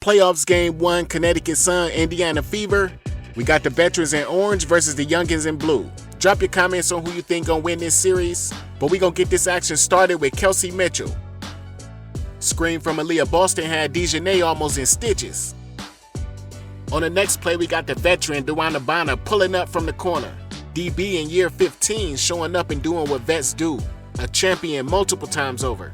Playoffs Game 1, Connecticut Sun, Indiana Fever. We got the veterans in orange versus the youngins in blue. Drop your comments on who you think gonna win this series, but we gonna get this action started with Kelsey Mitchell. Screen from Aliyah Boston had DiJonai almost in stitches. On the next play, we got the veteran DeWanna Bonner pulling up from the corner. DB in year 15 showing up and doing what vets do, a champion multiple times over.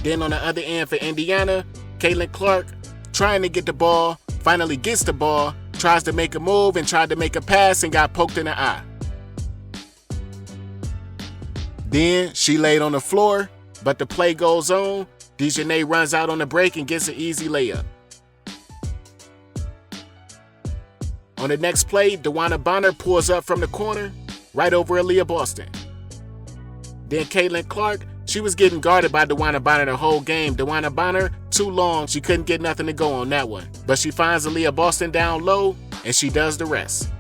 Then on the other end for Indiana, Caitlin Clark trying to get the ball, finally gets the ball, tries to make a move and tried to make a pass and got poked in the eye. Then she laid on the floor, but the play goes on. DiJonai runs out on the break and gets an easy layup. On the next play, DeWanna Bonner pulls up from the corner, right over Aliyah Boston. Then Caitlin Clark, she was getting guarded by DeWanna Bonner the whole game. DeWanna Bonner, too long, she couldn't get nothing to go on that one. But she finds Aliyah Boston down low, and she does the rest.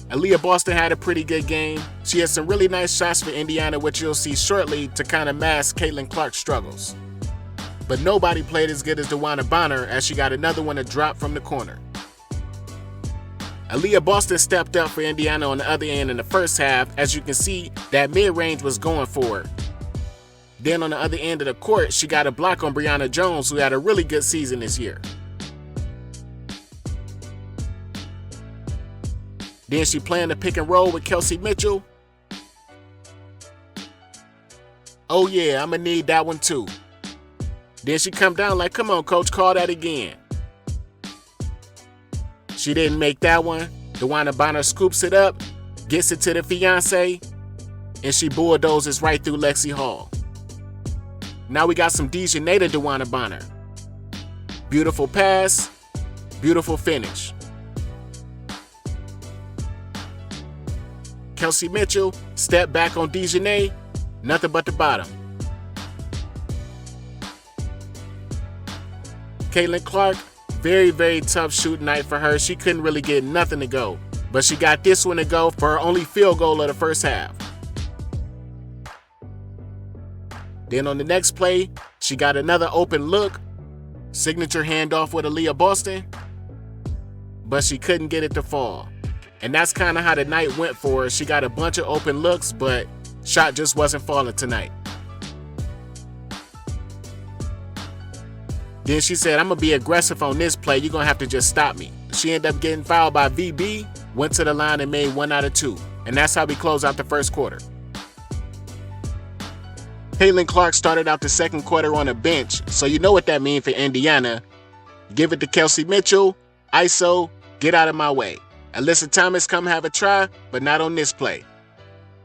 Aliyah Boston had a pretty good game. She had some really nice shots for Indiana, which you'll see shortly to kind of mask Caitlin Clark's struggles. But nobody played as good as DeWanna Bonner, as she got another one to drop from the corner. Aliyah Boston stepped up for Indiana on the other end in the first half. As you can see, that mid-range was going for her. Then on the other end of the court, she got a block on Brionna Jones, who had a really good season this year. Then she playing the pick and roll with Kelsey Mitchell. Oh yeah, I'ma need that one too. Then she come down like, come on coach, call that again. She didn't make that one. DeWanna Bonner scoops it up, gets it to the fiance, and she bulldozes right through Lexie Hull. Now we got some DiJonai to DeWanna Bonner. Beautiful pass, beautiful finish. Kelsey Mitchell, step back on DiJonai, nothing but the bottom. Caitlin Clark, very, very tough shooting night for her. She couldn't really get nothing to go, but she got this one to go for her only field goal of the first half. Then on the next play, she got another open look, signature handoff with Aliyah Boston, but she couldn't get it to fall. And that's kind of how the night went for her. She got a bunch of open looks, but shot just wasn't falling tonight. Then she said, I'm going to be aggressive on this play. You're going to have to just stop me. She ended up getting fouled by VB, went to the line and made 1 out of 2. And that's how we close out the first quarter. Caitlin Clark started out the second quarter on the bench, so you know what that means for Indiana. Give it to Kelsey Mitchell, ISO, get out of my way. Alyssa Thomas come have a try, but not on this play.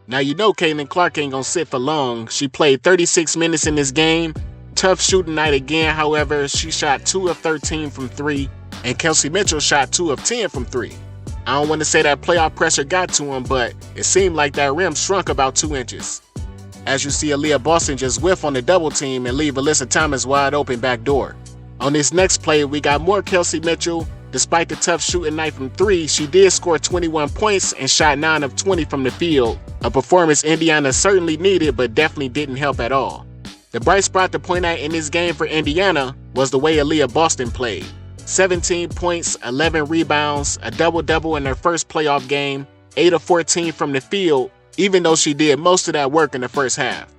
Now you know Caitlin Clark ain't gonna sit for long. She played 36 minutes in this game. Tough shooting night again, however, she shot 2 of 13 from 3, and Kelsey Mitchell shot 2 of 10 from 3. I don't want to say that playoff pressure got to him, but it seemed like that rim shrunk about 2 inches. As you see Aliyah Boston just whiff on the double team and leave Alyssa Thomas wide open back door. On this next play, we got more Kelsey Mitchell. Despite the tough shooting night from 3, she did score 21 points and shot 9 of 20 from the field, a performance Indiana certainly needed but definitely didn't help at all. The bright spot to point out in this game for Indiana was the way Aliyah Boston played. 17 points, 11 rebounds, a double-double in her first playoff game, 8 of 14 from the field, even though she did most of that work in the first half.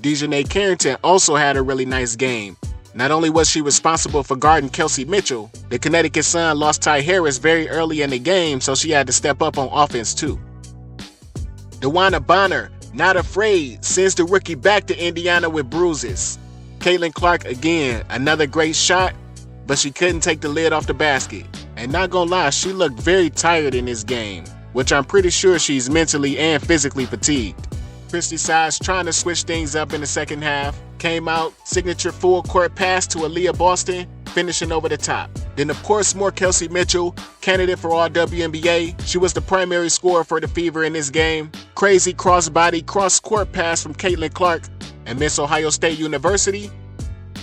DiJonai Carrington also had a really nice game. Not only was she responsible for guarding Kelsey Mitchell, the Connecticut Sun lost Tyasha Harris very early in the game, so she had to step up on offense too. DeWanna Bonner, not afraid, sends the rookie back to Indiana with bruises. Caitlin Clark again, another great shot, but she couldn't take the lid off the basket. And not gonna lie, she looked very tired in this game, which I'm pretty sure she's mentally and physically fatigued. Christy Sides trying to switch things up in the second half. Came out, signature full court pass to Aliyah Boston, finishing over the top. Then of course more Kelsey Mitchell, candidate for all WNBA. She was the primary scorer for the Fever in this game. Crazy crossbody cross-court pass from Caitlin Clark, and Miss Ohio State University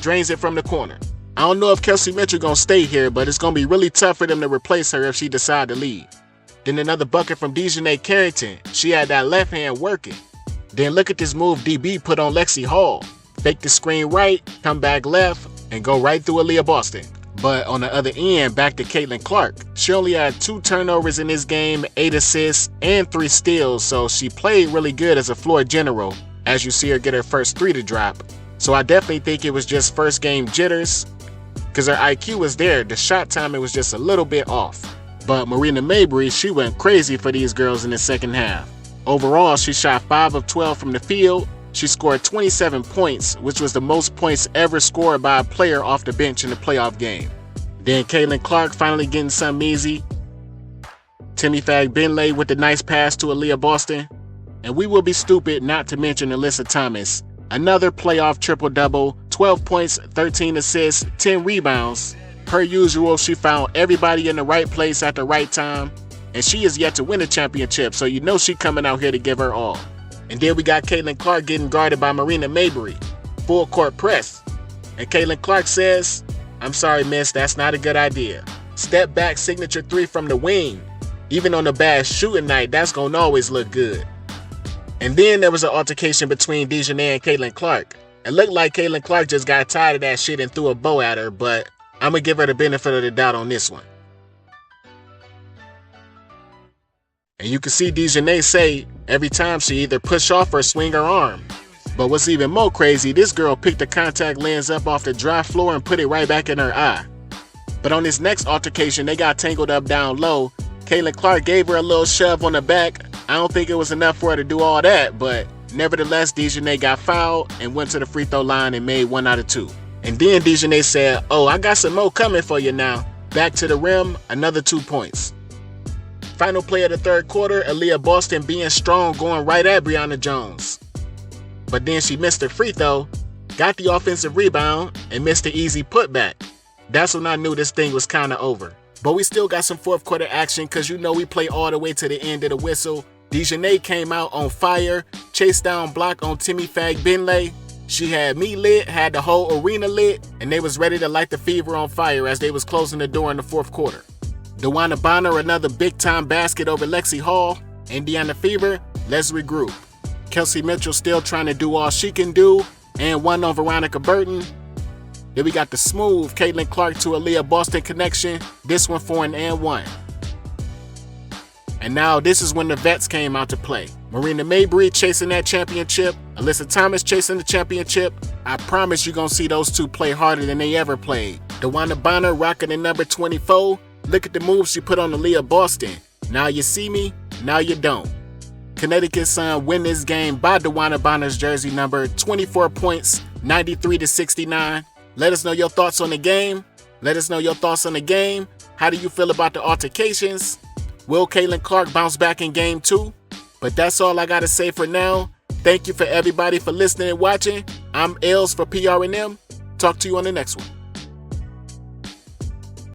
drains it from the corner. I don't know if Kelsey Mitchell gonna stay here, but it's gonna be really tough for them to replace her if she decide to leave. Then another bucket from DiJonai Carrington. She had that left hand working. Then look at this move DB put on Lexie Hull. Fake the screen right, come back left, and go right through Aliyah Boston. But on the other end, back to Caitlin Clark. She only had 2 turnovers in this game, 8 assists, and 3 steals, so she played really good as a floor general, as you see her get her first 3 to drop. So I definitely think it was just first game jitters, because her IQ was there, the shot timing was just a little bit off. But Marina Mabrey, she went crazy for these girls in the second half. Overall, she shot 5 of 12 from the field. She scored 27 points, which was the most points ever scored by a player off the bench in a playoff game. Then Caitlin Clark finally getting something easy. Temi Fagbenle with the nice pass to Aliyah Boston. And we will be stupid not to mention Alyssa Thomas. Another playoff triple-double, 12 points, 13 assists, 10 rebounds. Per usual, she found everybody in the right place at the right time. And she is yet to win a championship, so you know she coming out here to give her all. And then we got Caitlin Clark getting guarded by Marina Mabrey. Full court press. And Caitlin Clark says, "I'm sorry, miss, that's not a good idea. Step back signature 3 from the wing. Even on a bad shooting night, that's gonna always look good." And then there was an altercation between DiJonai and Caitlin Clark. It looked like Caitlin Clark just got tired of that shit and threw a bow at her, but I'm gonna give her the benefit of the doubt on this one. And you can see DiJonai say every time she either push off or swing her arm. But what's even more crazy, this girl picked the contact lens up off the dry floor and put it right back in her eye. But on this next altercation, they got tangled up down low. Caitlin Clark gave her a little shove on the back. I don't think it was enough for her to do all that, but nevertheless, DiJonai got fouled and went to the free throw line and made 1 out of 2. And then DiJonai said, "Oh, I got some more coming for you now." Back to the rim, another 2 points. Final play of the third quarter, Aliyah Boston being strong, going right at Brionna Jones. But then she missed her free throw, got the offensive rebound, and missed the easy putback. That's when I knew this thing was kind of over. But we still got some fourth quarter action because you know we play all the way to the end of the whistle. DiJonai came out on fire, chased down block on Temi Fagbenle. She had me lit, had the whole arena lit, and they was ready to light the fever on fire as they was closing the door in the fourth quarter. DeWanna Bonner, another big-time basket over Lexie Hull. Indiana Fever, let's regroup. Kelsey Mitchell still trying to do all she can do, and 1 on Veronica Burton. Then we got the smooth Caitlin Clark to Aliyah Boston connection, this one for an and 1. And now this is when the vets came out to play. Marina Mabrey chasing that championship, Alyssa Thomas chasing the championship. I promise you're going to see those two play harder than they ever played. DeWanna Bonner rocking the number 24. Look at the moves she put on Aliyah Boston. Now you see me, now you don't. Connecticut Sun win this game by DeWanna Bonner's jersey number, 24 points, 93-69. Let us know your thoughts on the game. Let us know your thoughts on the game. How do you feel about the altercations? Will Caitlin Clark bounce back in game 2? But that's all I got to say for now. Thank you for everybody for listening and watching. I'm Els for PRNM. Talk to you on the next one.